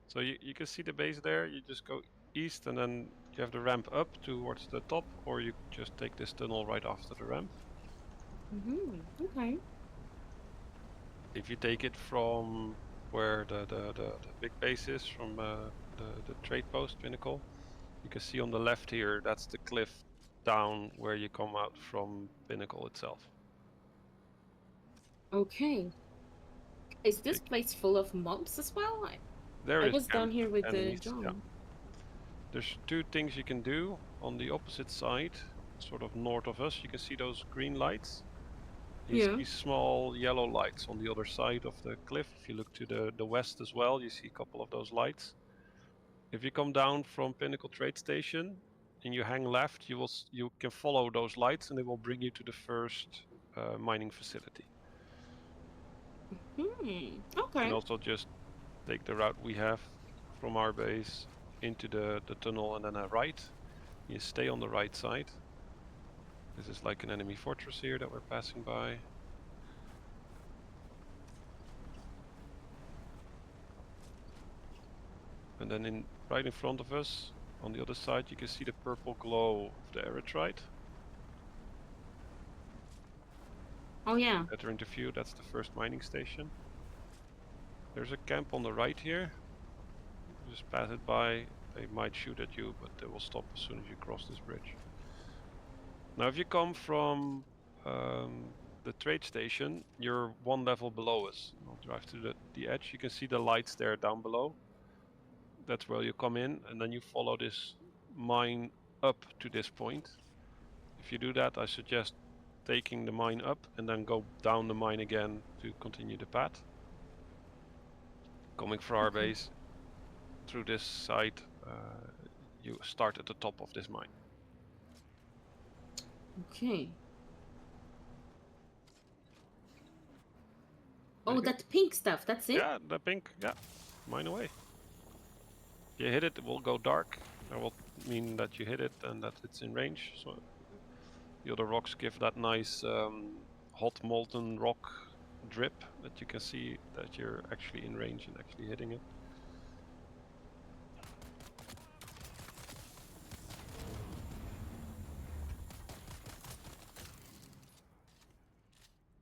So you can see the base there. You just go east, and then you have the ramp up towards the top, or you just take this tunnel right after the ramp. Okay. If you take it from where the big base is, from the trade post pinnacle, you can see on the left here, that's the cliff down where you come out from pinnacle itself. Okay. Is this So place full of mobs as well? there I is was down camp here with the enemies. Yeah. drone. There's two things you can do on the opposite side, sort of north of us. You can see those green lights. You Yeah. see small yellow lights on the other side of the cliff. If you look to the west as well, you see a couple of those lights. If you come down from Pinnacle Trade Station and you hang left, you can follow those lights, and they will bring you to the first mining facility. You can Okay. also just take the route we have from our base into the tunnel and then a right. You stay on the right side. This is like an enemy fortress here that we're passing by. And then right in front of us, on the other side, you can see the purple glow of the Erythrite. Oh yeah. Better interview, that's the first mining station. There's a camp on the right here. Just pass it by. They might shoot at you, but they will stop as soon as you cross this bridge. Now, if you come from the trade station, you're one level below us. I'll drive to the edge. You can see the lights there down below. That's where you come in, and then you follow this mine up to this point. If you do that, I suggest taking the mine up and then go down the mine again to continue the path. Coming from our base through this side, you start at the top of this mine. Okay. There Oh, you go. that pink stuff. That's it. Yeah, the pink. Yeah, mine away. If you hit it, it will go dark. That will mean that you hit it and that it's in range. So the other rocks give that nice hot molten rock drip that you can see that you're actually in range and actually hitting it.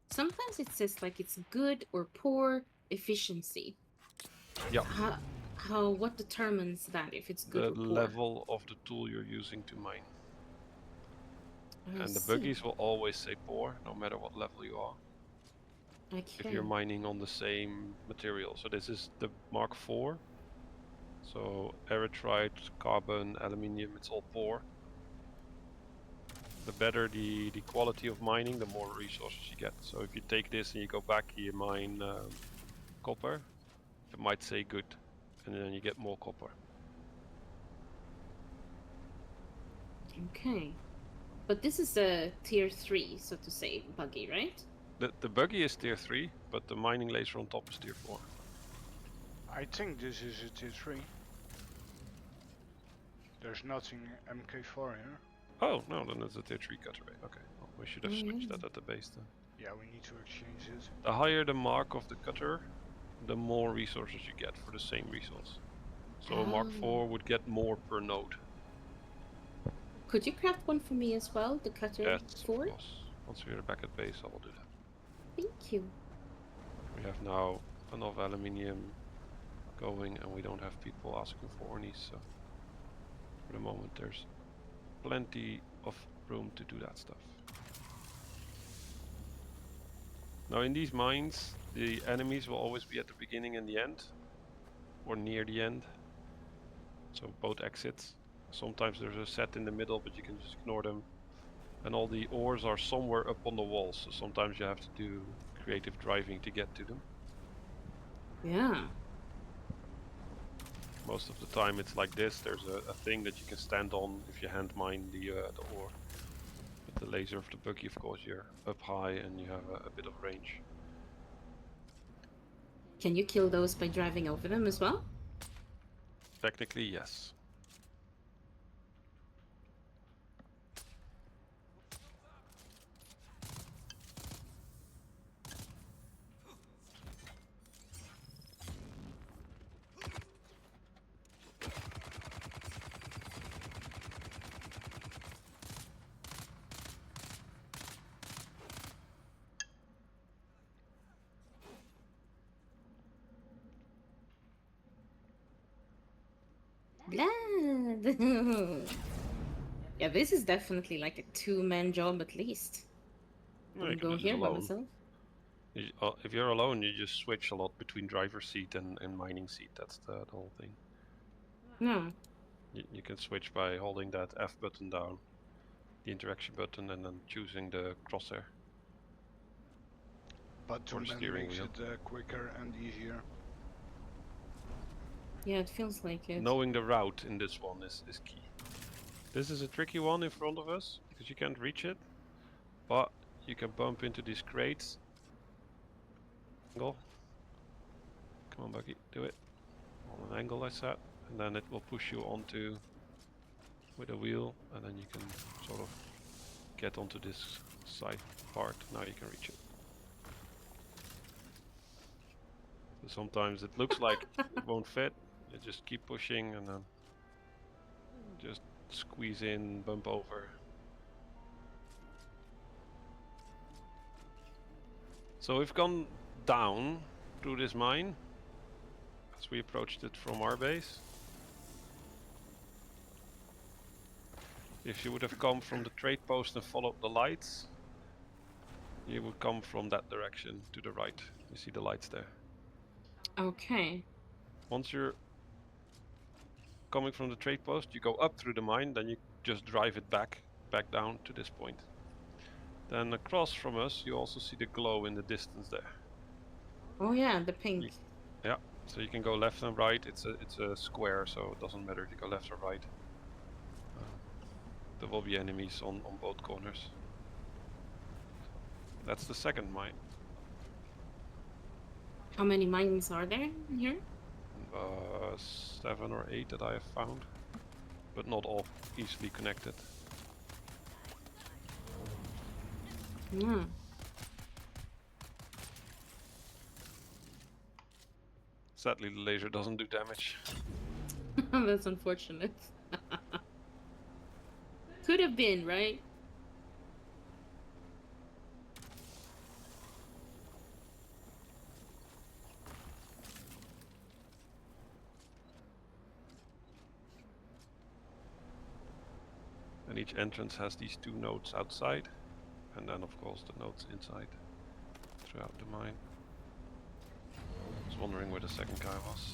Sometimes it says like it's good or poor efficiency. Yeah. What determines that if it's good The or poor? level of the tool you're using to mine. I And the see. buggies will always say poor, no matter what level you are, if you're Okay. mining on the same material. So this is the Mark IV. So erythrite, carbon, aluminium, it's all poor. The better the quality of mining, the more resources you get. So if you take this and you go back, you mine copper, it might say good, and then you get more copper. Okay. But this is a tier 3, so to say, buggy, right? The buggy is tier 3, but the mining laser on top is tier 4. I think this is a tier 3. There's nothing MK4 here. Oh, no, then it's a tier 3 cutter. Okay, well, we should have switched that at the base then. Yeah, we need to exchange it. The higher the mark of the cutter, the more resources you get for the same resource. So Mark IV would get more per node. Could you craft one for me as well, the cutter Yes, 4? of course. Once we're back at base, I will do that. Thank you. We have now enough aluminium going, and we don't have people asking for ornies, so for the moment there's plenty of room to do that stuff. Now in these mines, the enemies will always be at the beginning and the end, or near the end. So both exits. Sometimes there's a set in the middle, but you can just ignore them. And all the ores are somewhere up on the walls, so sometimes you have to do creative driving to get to them. Yeah. Most of the time it's like this. There's a thing that you can stand on if you hand mine the ore. With the laser of the buggy, of course, you're up high and you have a bit of range. Can you kill those by driving over them as well? Technically, yes. Blood! Yeah, this is definitely like a two-man job at least. No, you Wouldn't can go do this here by alone. myself. If you're alone, you just switch a lot between driver's seat and mining seat. That's the whole thing. No. You can switch by holding that F button down, the interaction button, and then choosing the crosshair. But Or the two-man steering makes wheel. it quicker and easier. Yeah, it feels like it. Knowing the route in this one is key. This is a tricky one in front of us because you can't reach it, but you can bump into these crates. Angle. Come on, Bucky, do it. On an angle, I said, and then it will push you onto with a wheel, and then you can sort of get onto this side part. Now you can reach it. So sometimes it looks like it won't fit. You just keep pushing and then just squeeze in, bump over. So we've gone down through this mine as we approached it from our base. If you would have come from the trade post and followed the lights, you would come from that direction to the right. You see the lights there. Okay. Once you're coming from the trade post, you go up through the mine, then you just drive it back down to this point. Then across from us, you also see the glow in the distance there. Oh yeah, the pink. Yeah, so you can go left and right. It's a square, so it doesn't matter if you go left or right. There will be enemies on both corners. That's the second mine. How many mines are there here? 7 or 8 that I have found, but not all easily connected. Hmm. Sadly, the laser doesn't do damage. That's unfortunate. Could have been, right? And each entrance has these 2 nodes outside, and then of course the nodes inside throughout the mine. I was wondering where the second guy was.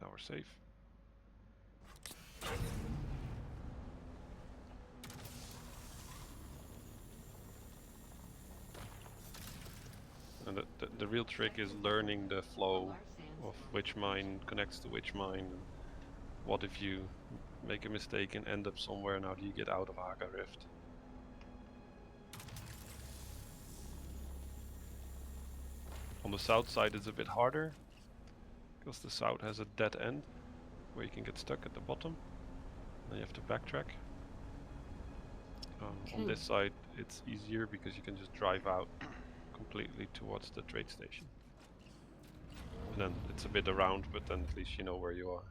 Now we're safe. And the real trick is learning the flow of which mine connects to which mine. And what if you make a mistake and end up somewhere, and how do you get out of Haga Rift? On the south side it's a bit harder, because the south has a dead end where you can get stuck at the bottom. Then you have to backtrack. On this side it's easier because you can just drive out completely towards the trade station. And then it's a bit around, but then at least you know where you are.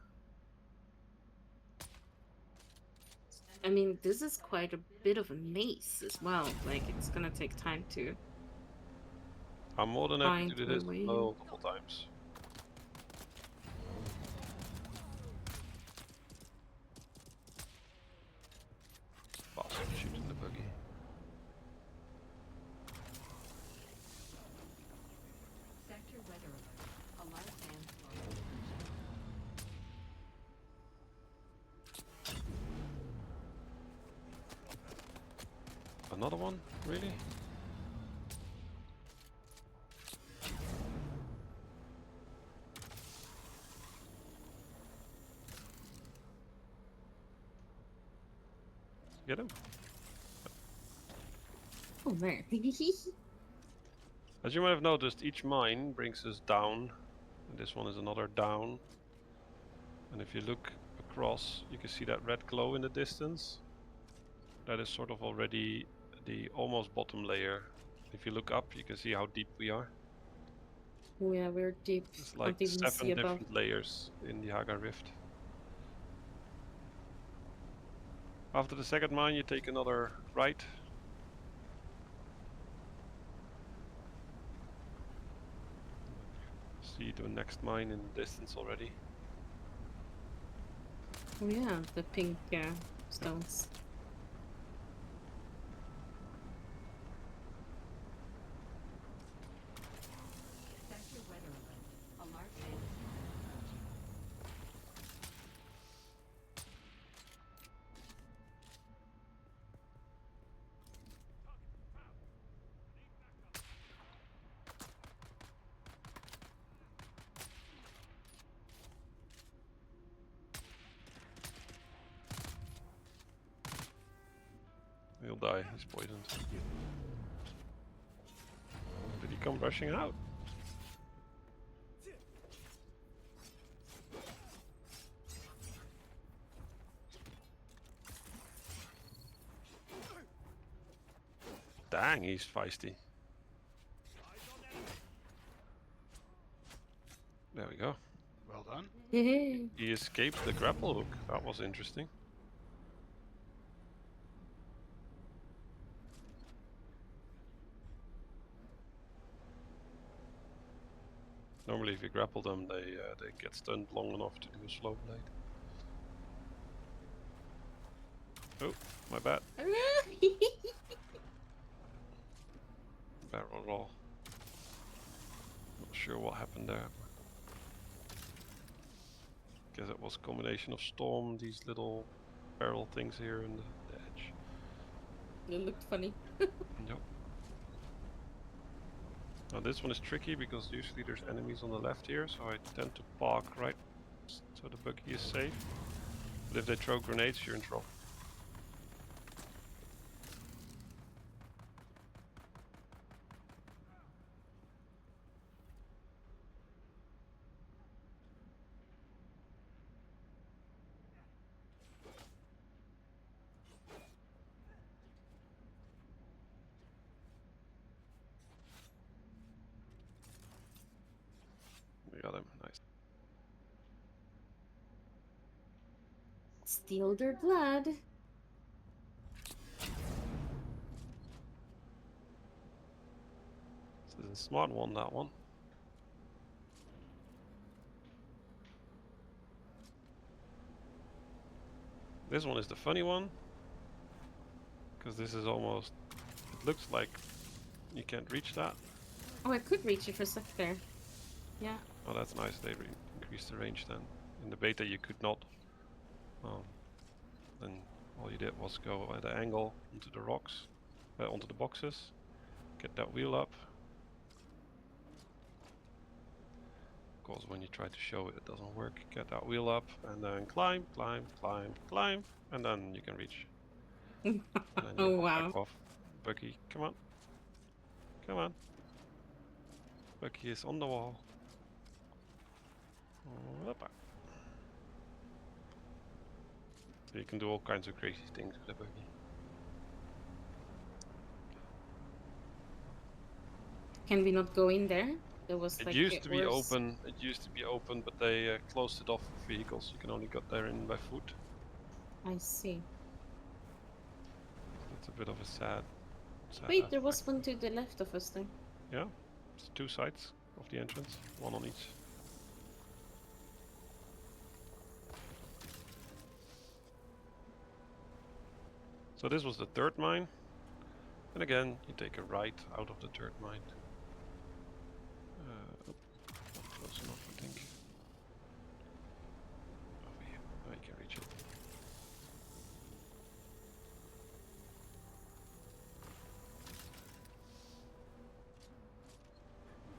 I mean, this is quite a bit of a maze as well. Like, it's gonna take time to... I'm more than happy Find to do my this way. multiple times. Bastard shooting the buggy. Sector weather alert. A light and Another one? Really? Get him? Oh, there. As you might have noticed, each mine brings us down, and this one is another down. And if you look across, you can see that red glow in the distance. That is sort of already the almost bottom layer. If you look up, you can see how deep we are. Oh yeah, we're deep. It's like Can't even 7 see above. different layers in the Haga Rift. After the second mine, you take another right. to a next mine in the distance already. Oh yeah, the pink stones. Sector weather alert. A large sandstorm is approaching. He'll die, he's poisoned. Did he come rushing out? Dang, he's feisty. There we go. Well done. Hey. He escaped the grapple hook. That was interesting. Normally, if you grapple them, they get stunned long enough to do a slow blade. Oh, my bad. Barrel roll. Not sure what happened there. Guess it was a combination of storm, these little barrel things here, and the edge. It looked funny. Yep. Now this one is tricky because usually there's enemies on the left here, so I tend to park right so the buggy is safe. But if they throw grenades, you're in trouble. We got him, nice. Steal their blood. This is a smart one, that one. This one is the funny one, because this is almost, it looks like you can't reach that. Oh, I could reach it for a sec there. Yeah. Oh, that's nice, they increased the range then. In the beta you could not. Then all you did was go at an angle onto the rocks, onto the boxes, get that wheel up. Of course, when you try to show it, it doesn't work. Get that wheel up and then climb, climb, climb, climb, and then you can reach. And then Oh, you wow. back off. Bucky, come on. Come on. Bucky is on the wall. Hoppa. So you can do all kinds of crazy things with the buggy. Can we not go in there? There was It like used to be ores. open. It used to be open, but they closed it off for vehicles. You can only get there in by foot. I see. That's a bit of a sad. Wait, there was aspect. one to the left of us there. Yeah, it's two sides of the entrance, one on each. So this was the third mine, and again you take a right out of the third mine. Not close enough, I think. Over here, oh, you can reach it.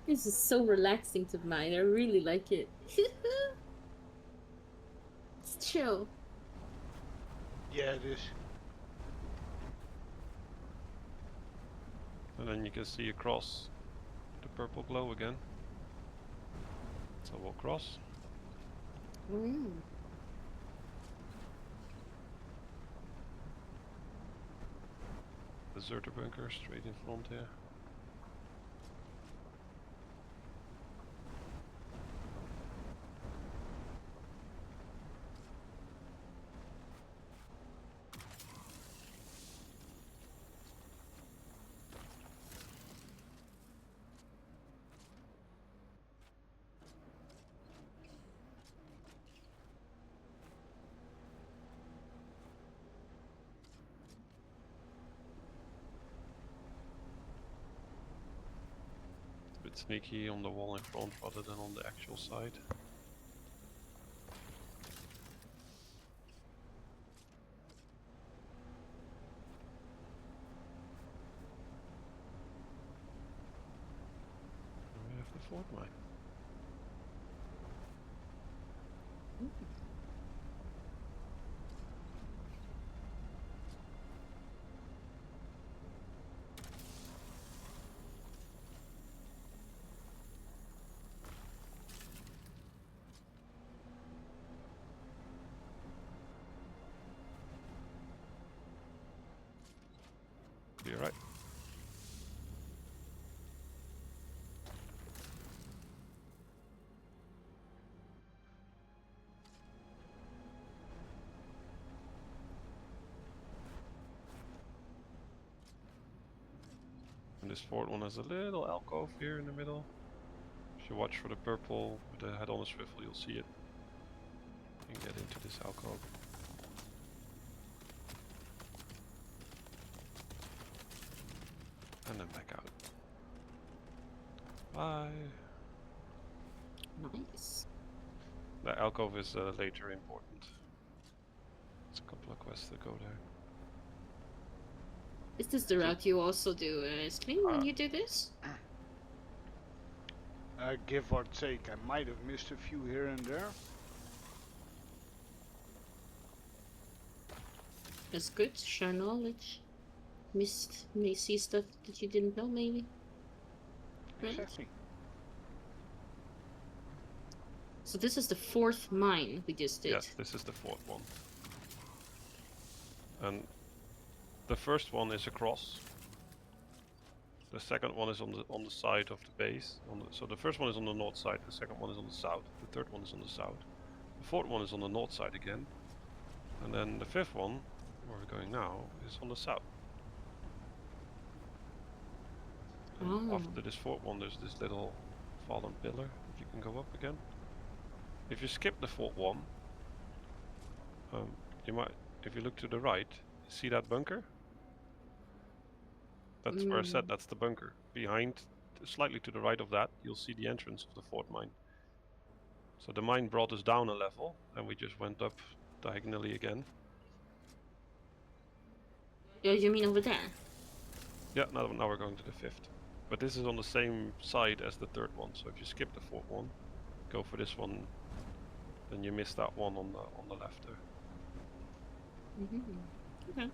This is so relaxing to mine. I really like it. It's chill. Yeah, it is. And then you can see across the purple glow again. So we'll cross. Mm. Deserter bunker straight in front here. sneaky on the wall in front rather than on the actual side. And we have the fort mine. Be right. And this fort one has a little alcove here in the middle. If you watch for the purple with the head on a swivel, you'll see it. You can get into this alcove. And then back out. Bye. Nice. The alcove is later important. It's a couple of quests that go there. Is this the route you also do, Sling, when you do this? Give or take, I might have missed a few here and there. That's good. Share knowledge. May see stuff that you didn't know, maybe. Right? Exactly. So this is the 4th mine we just did. Yes, this is the 4th one. And the first one is across. The second one is on the side of the base. So the first one is on the north side, the second one is on the south, the third one is on the south. The 4th one is on the north side again. And then the 5th one, where we're going now, is on the south. And Oh. after this 4th one, there's this little fallen pillar that you can go up again. If you skip the 4th one, you might, if you look to the right, see that bunker? That's where I said that's the bunker. Behind, slightly to the right of that, you'll see the entrance of the 4th mine. So the mine brought us down a level, and we just went up diagonally again. Oh, you mean over there? Yeah, now we're going to the 5th. But this is on the same side as the 3rd one, so if you skip the 4th one, go for this one, then you miss that one on the left there. Okay.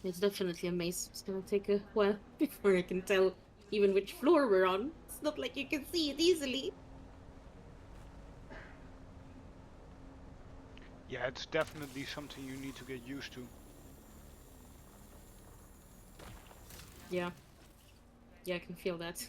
It's definitely a maze. It's gonna take a while before I can tell even which floor we're on. It's not like you can see it easily. Yeah, it's definitely something you need to get used to. Yeah. Yeah, I can feel that.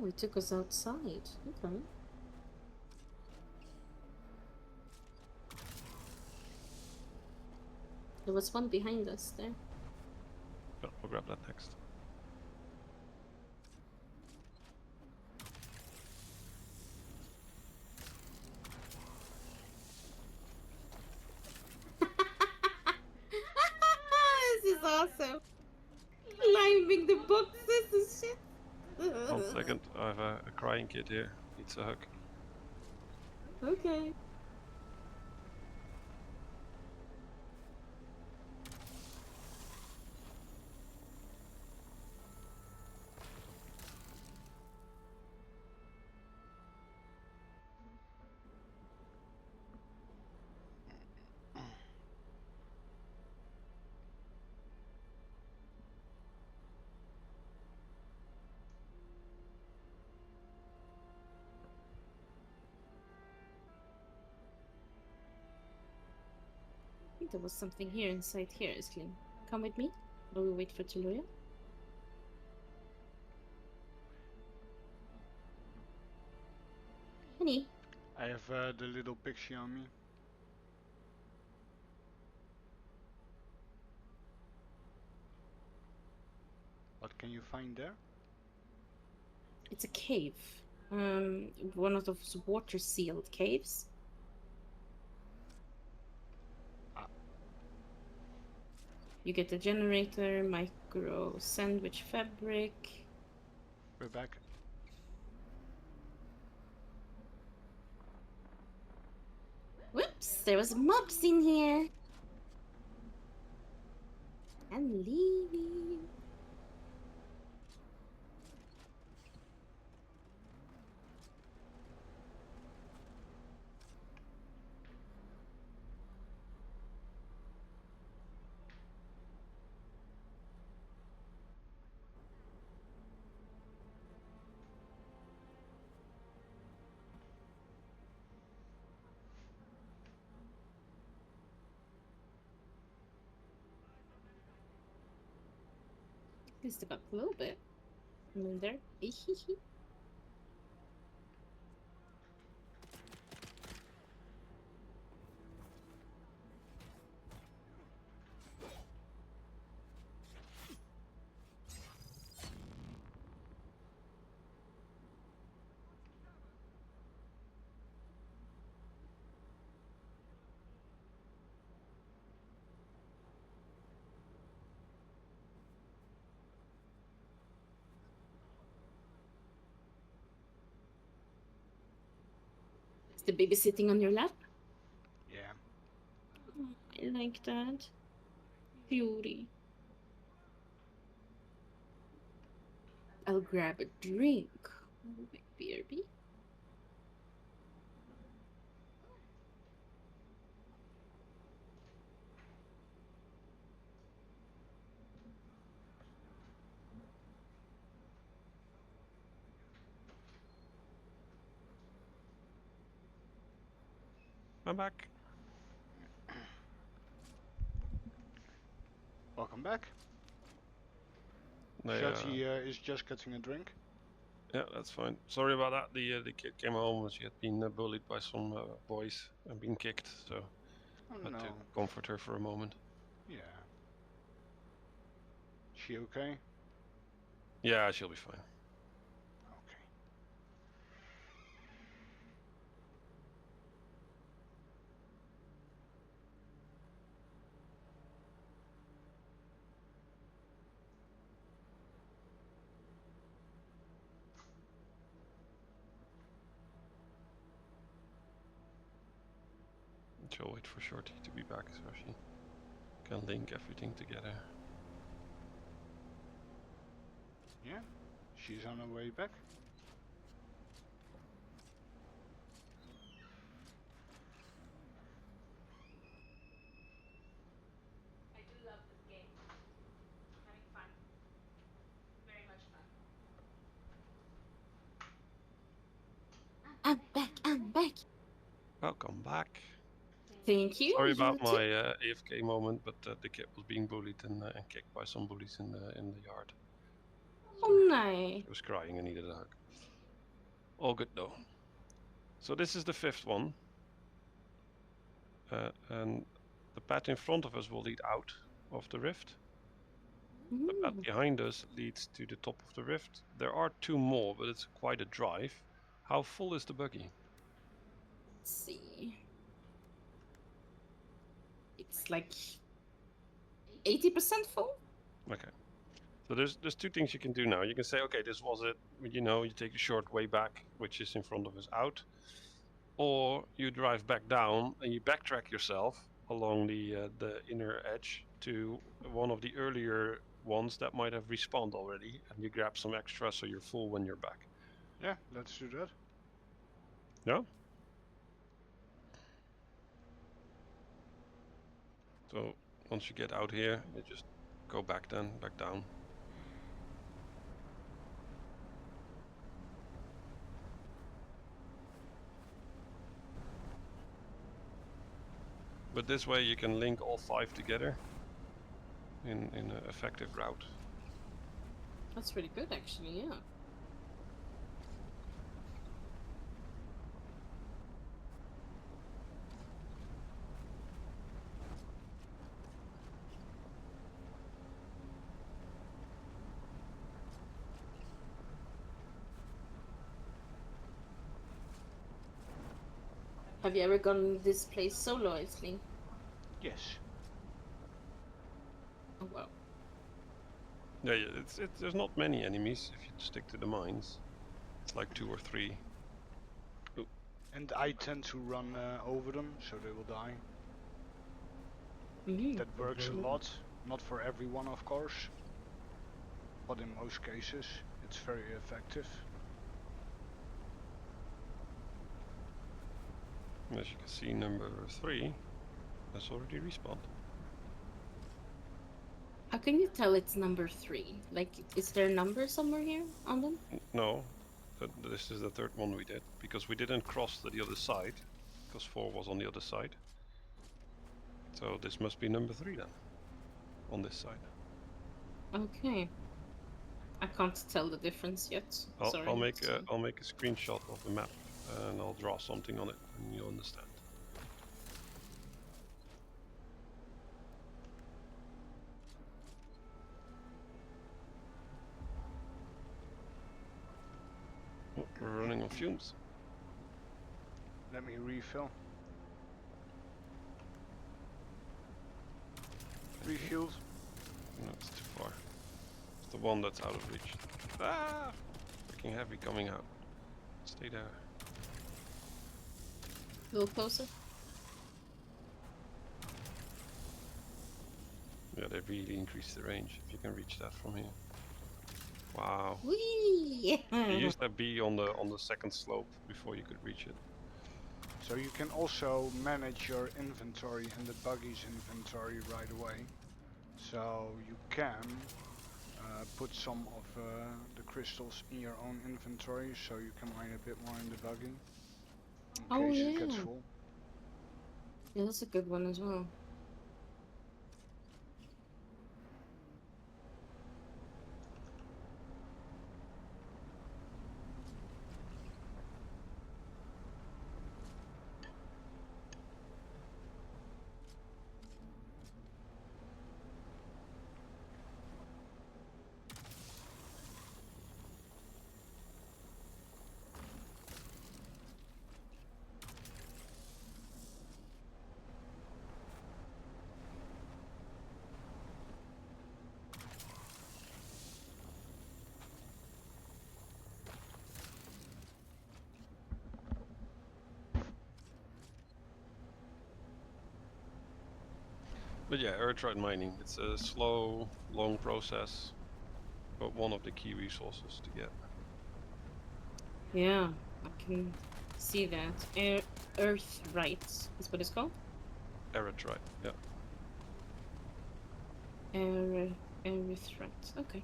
Oh, it took us outside. Okay. There was one behind us there. Yeah, we'll grab that next. This is awesome. Climbing the boxes and shit. 1 second, I have a crying kid here. Needs a hug. Okay. I think there was something here inside here, Islin. Come with me while we wait for Tuluya. Honey, I have the little pixie on me. What can you find there? it's a cave. One of those water-sealed caves. Ah. You get a generator, micro sandwich fabric. We're back. Whoops, there was mobs in here. I'm leaving. At least about a little bit. I'm in there. Is the baby sitting on your lap? Yeah. Oh, I like that. Beauty. I'll grab a drink. Oh, my BRB. I'm back. Welcome back. They, Shotzi is just getting a drink. yeah, that's fine. Sorry about that. The kid came home and she had been bullied by some boys and been kicked, so Oh I had to no. comfort her for a moment. Yeah. She okay? Yeah, she'll be fine. Okay. She'll wait for Shorty to be back so she can link everything together. Yeah. She's on her way back. I do love this game. Having fun. Very much fun. I'm back, I'm back. Welcome back. Thank you. Sorry you about too. my AFK moment, but the kid was being bullied and kicked by some bullies in the yard. Oh, nice. She was crying and needed a hug. All good though. So this is the 5th one. And the path in front of us will lead out of the rift. The path behind us leads to the top of the rift. There are 2 more, but it's quite a drive. How full is the buggy? Let's see. It's like 80% full. Okay. So there's 2 things you can do now. You can say, okay, this was it. You know, you take the short way back, which is in front of us, out. Or you drive back down and you backtrack yourself along the inner edge to one of the earlier ones that might have respawned already, and you grab some extra so you're full when you're back. Yeah, let's do that. Yeah? So once you get out here, you just go back down. But this way you can link all 5 together in an effective route. That's really good, actually. Yeah. Have you ever gone this place solo, Aisling? Yes. Oh wow. Yeah, there's not many enemies if you stick to the mines. It's like 2 or 3. And I tend to run over them, so they will die. That works a lot. Not for everyone, of course. But in most cases, it's very effective. As you can see, number 3 has already respawned. How can you tell it's number 3? Like, is there a number somewhere here on them? No, this is the 3rd one we did, because we didn't cross to the other side, because 4 was on the other side. So this must be number 3 then, on this side. Okay. I can't tell the difference yet. Sorry. I'll make a screenshot of the map and I'll draw something on it, and you'll understand. Oh, we're running on fumes. Let me refill. Refueled. No, it's too far. It's the one that's out of reach. Ah! Freaking heavy coming out. Stay there. A little closer. Yeah, they really increased the range if you can reach that from here. Wow. Whee! You used that bee on the 2nd slope before you could reach it. So you can also manage your inventory and the buggy's inventory right away. So you can put some of the crystals in your own inventory, so you can mine a bit more in the buggy in case it gets full. Yeah, that's a good one as well. But yeah, Erythrite mining, it's a slow, long process, but one of the key resources to get. Yeah, I can see that. Erythrite is what it's called? Erythrite, yeah. Erythrite, okay.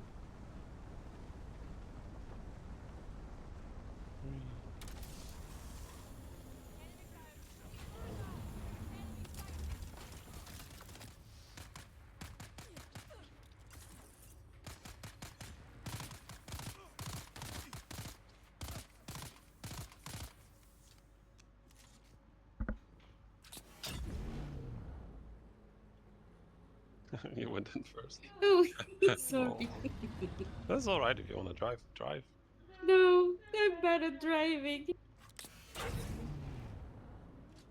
You went in first. Oh, sorry. That's all right if you want to drive. Drive. No, I'm bad at driving.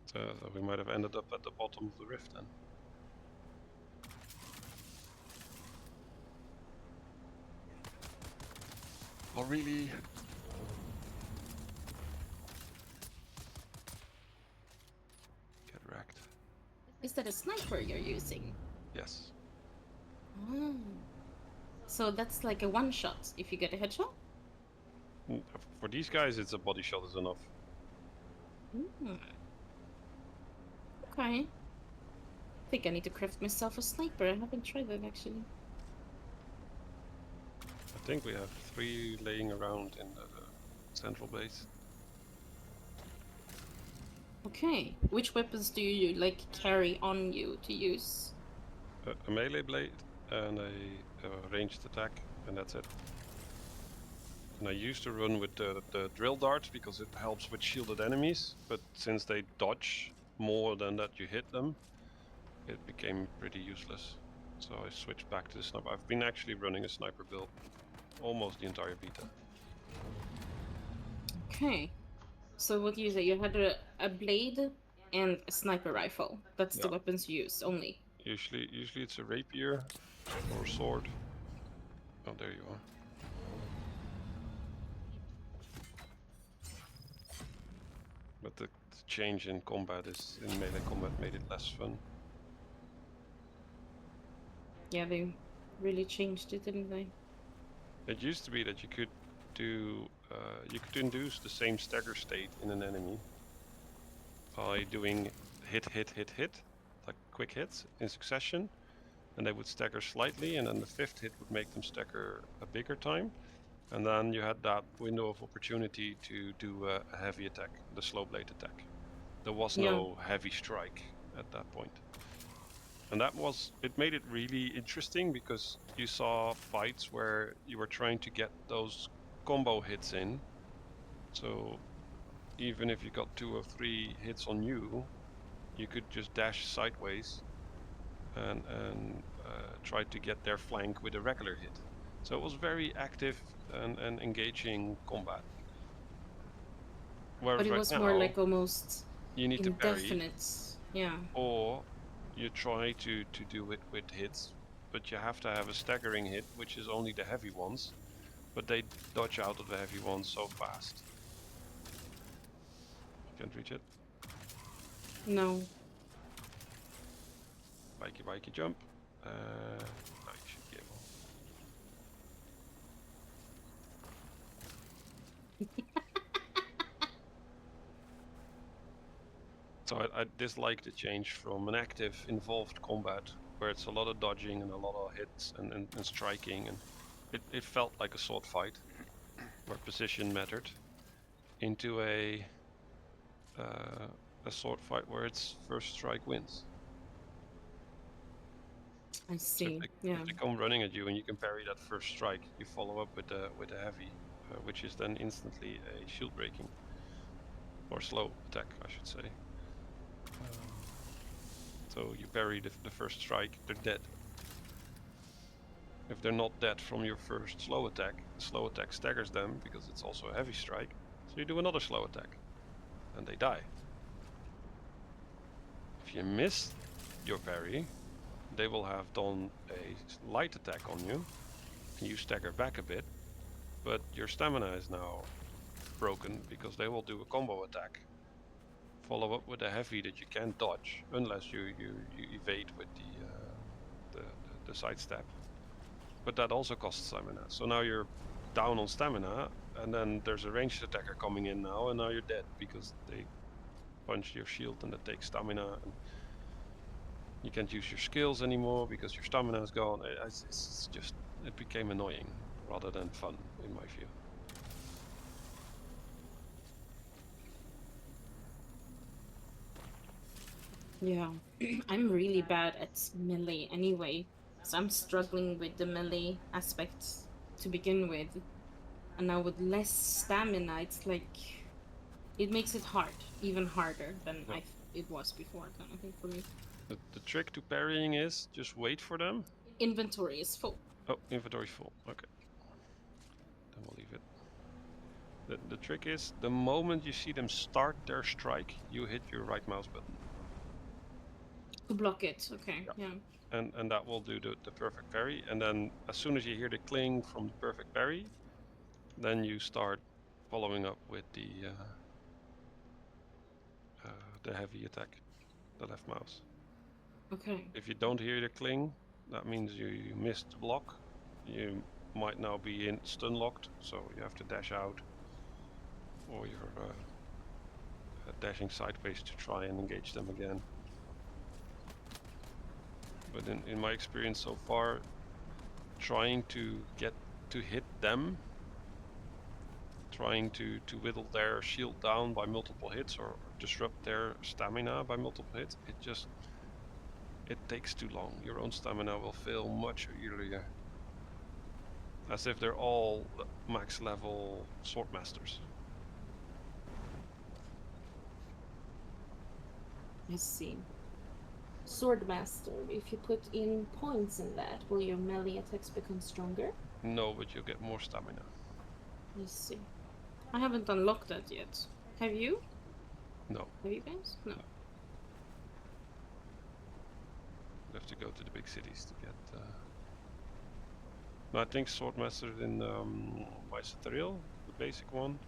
So we might have ended up at the bottom of the rift then. Oh really? Get wrecked. Is that a sniper you're using? Yes. Oh. So that's like a one shot if you get a headshot? For these guys, it's a body shot is enough. Okay. I think I need to craft myself a sniper. I haven't tried that actually. I think we have 3 laying around in the central base. Okay. Which weapons do you like carry on you to use? A melee blade and a ranged attack, and that's it. And I used to run with the drill dart because it helps with shielded enemies, but since they dodge more than that you hit them, it became pretty useless. So I switched back to the sniper. I've been actually running a sniper build almost the entire beta. Okay. So what you say? You had a blade and a sniper rifle. That's the Yeah. weapons you use only. Usually it's a rapier or a sword. Oh, there you are. But the change in combat in melee combat made it less fun. Yeah, they really changed it, didn't they? It used to be that you could do you could induce the same stagger state in an enemy by doing hit, like quick hits in succession, and they would stagger slightly, and then the 5th hit would make them stagger a bigger time, and then you had that window of opportunity to do a heavy attack, the slow blade attack. There was no heavy strike at that point. And it made it really interesting because you saw fights where you were trying to get those combo hits in. So even if you got 2 or 3 hits on you, you could just dash sideways and try to get their flank with a regular hit. So it was very active and engaging combat. Whereas But it right was now, more like almost you need to parry, indefinite. Yeah. or you try to do it with hits, but you have to have a staggering hit, which is only the heavy ones, but they dodge out of the heavy ones so fast. Can't reach it. No. Bikey jump. Now you should be able. So I dislike the change from an active, involved combat, where it's a lot of dodging and a lot of hits and striking, and it felt like a sword fight, where position mattered, into a sword fight where it's first strike wins. I see. So if they come running at you and you can parry that first strike, you follow up with a heavy, which is then instantly a shield breaking or slow attack, I should say. So you parry the first strike, they're dead. If they're not dead from your first slow attack, the slow attack staggers them because it's also a heavy strike. So you do another slow attack, and they die. If you miss your parry, they will have done a light attack on you, and you stagger back a bit, but your stamina is now broken because they will do a combo attack. Follow up with a heavy that you can't dodge unless you evade with the sidestep. But that also costs stamina. So now you're down on stamina, and then there's a ranged attacker coming in now, and now you're dead because they punch your shield and that takes stamina, and you can't use your skills anymore because your stamina is gone. It's just, it became annoying rather than fun in my view. Yeah. I'm really bad at melee anyway, so I'm struggling with the melee aspects to begin with. And now with less stamina, it's like it makes it hard, even harder than I it was before, kind of thing for me. The trick to parrying is just wait for them. Inventory is full. Oh, inventory full. Okay. Then we'll leave it. The trick is, the moment you see them start their strike, you hit your right mouse button. To block it, okay, yeah. And that will do the perfect parry. And then as soon as you hear the cling from the perfect parry, then you start following up with the heavy attack, the left mouse. Okay. If you don't hear the cling, that means you missed the block. You might now be in stun locked, so you have to dash out, or you're dashing sideways to try and engage them again. But in my experience so far, trying to get to hit them, trying to whittle their shield down by multiple hits or disrupt their stamina by multiple hits, it takes too long. Your own stamina will fail much earlier. As if they're all max level swordmasters. I see. Swordmaster, if you put in points in that, will your melee attacks become stronger? No, but you'll get more stamina. I see. I haven't unlocked that yet. Have you? No. Have you guys? No. You have to go to the big cities to get... No, I think Swordmaster in Biceterial, the basic one.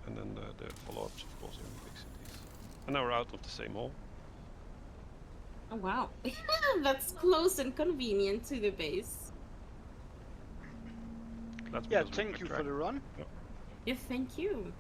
And then the follow-ups, of course, in the big cities. And now we're out of the same hole. Oh wow. That's close and convenient to the base. That's Yeah, because we thank you for backtracked. the run. Yeah, thank you.